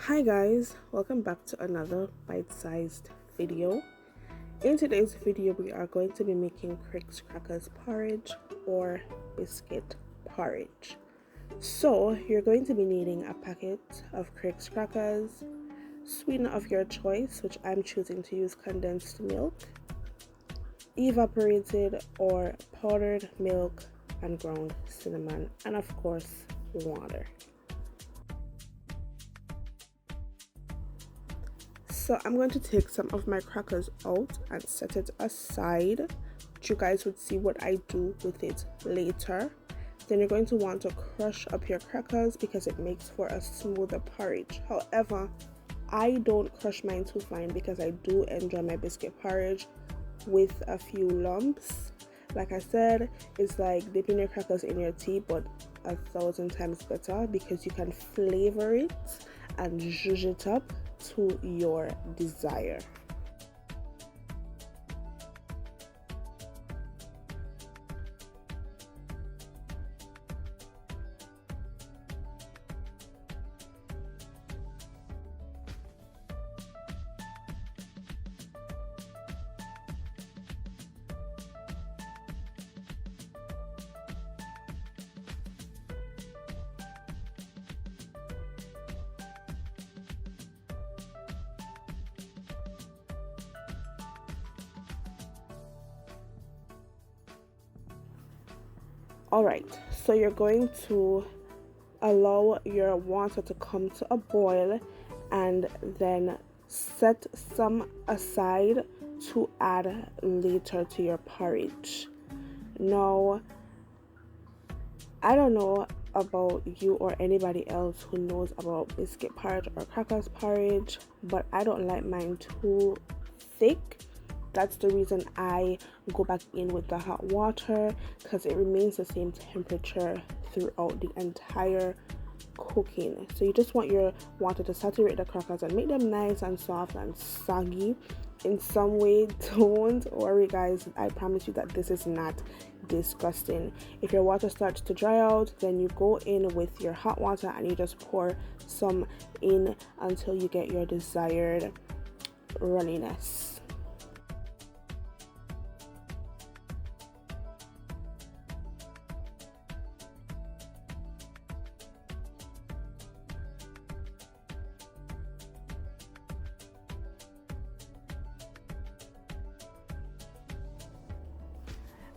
Hi guys, welcome back to another bite-sized video. In today's video we are going to be making Crix crackers porridge or biscuit porridge. So you're going to be needing a packet of Crix crackers, sweetener of your choice, which I'm choosing to use condensed milk, evaporated or powdered milk, and ground cinnamon, and of course water. So I'm going to take some of my crackers out and set it aside. You guys would see what I do with it later. Then you're going to want to crush up your crackers because it makes for a smoother porridge. However, I don't crush mine too fine because I do enjoy my biscuit porridge with a few lumps. Like I said, it's like dipping your crackers in your tea, but 1,000 times better because you can flavor it and zhuzh it up to your desire. Alright, so you're going to allow your water to come to a boil and then set some aside to add later to your porridge. Now, I don't know about you or anybody else who knows about biscuit porridge or crackers porridge, but I don't like mine too thick. That's the reason I go back in with the hot water, because it remains the same temperature throughout the entire cooking. So you just want your water to saturate the crackers and make them nice and soft and soggy in some way. Don't worry guys, I promise you that this is not disgusting. If your water starts to dry out, then you go in with your hot water and you just pour some in until you get your desired runniness.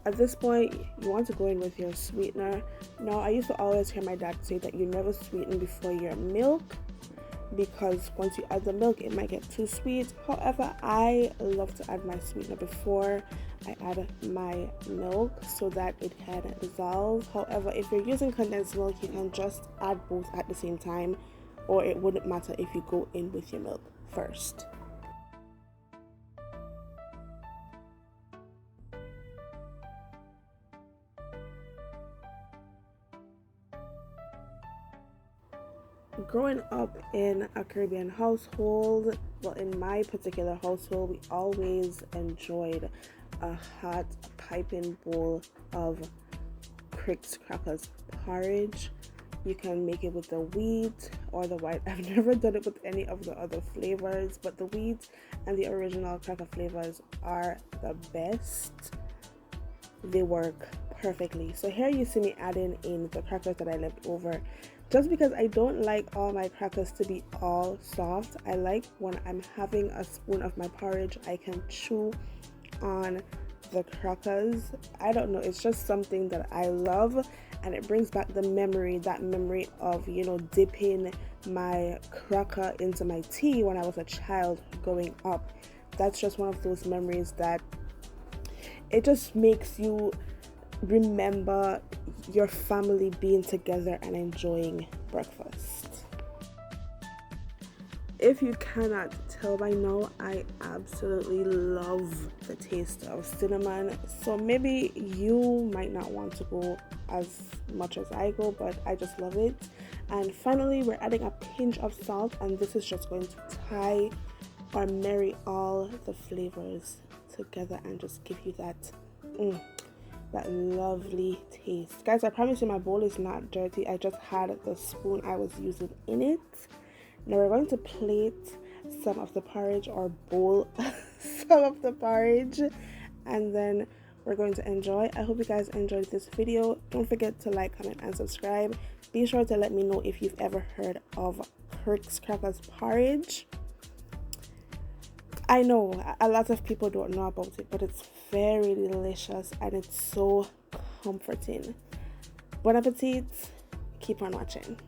At this point, you want to go in with your sweetener. Now, I used to always hear my dad say that you never sweeten before your milk because once you add the milk, it might get too sweet. However, I love to add my sweetener before I add my milk so that it can dissolve. However, if you're using condensed milk, you can just add both at the same time, or it wouldn't matter if you go in with your milk first. Growing up in a Caribbean household, well, in my particular household, we always enjoyed a hot piping bowl of Crix crackers porridge. You can make it with the wheat or the white. I've never done it with any of the other flavors, but the wheat and the original cracker flavors are the best. They work perfectly. So here you see me adding in the crackers that I left over. Just because I don't like all my crackers to be all soft, I like when I'm having a spoon of my porridge, I can chew on the crackers. I don't know, it's just something that I love, and it brings back the memory, that memory of, dipping my cracker into my tea when I was a child growing up. That's just one of those memories that it just makes you remember your family being together and enjoying breakfast. If you cannot tell by now, I absolutely love the taste of cinnamon. So maybe you might not want to go as much as I go, but I just love it. And finally, we're adding a pinch of salt, and this is just going to tie or marry all the flavors together and just give you that that lovely taste. Guys, I promise you my bowl is not dirty. I just had the spoon I was using in it. Now we're going to plate some of the porridge, or bowl some of the porridge, and then we're going to enjoy. I hope you guys enjoyed this video. Don't forget to like, comment, and subscribe. Be sure to let me know if you've ever heard of Crix crackers porridge. I know a lot of people don't know about it, but it's very delicious and it's so comforting. Bon appetit. Keep on watching.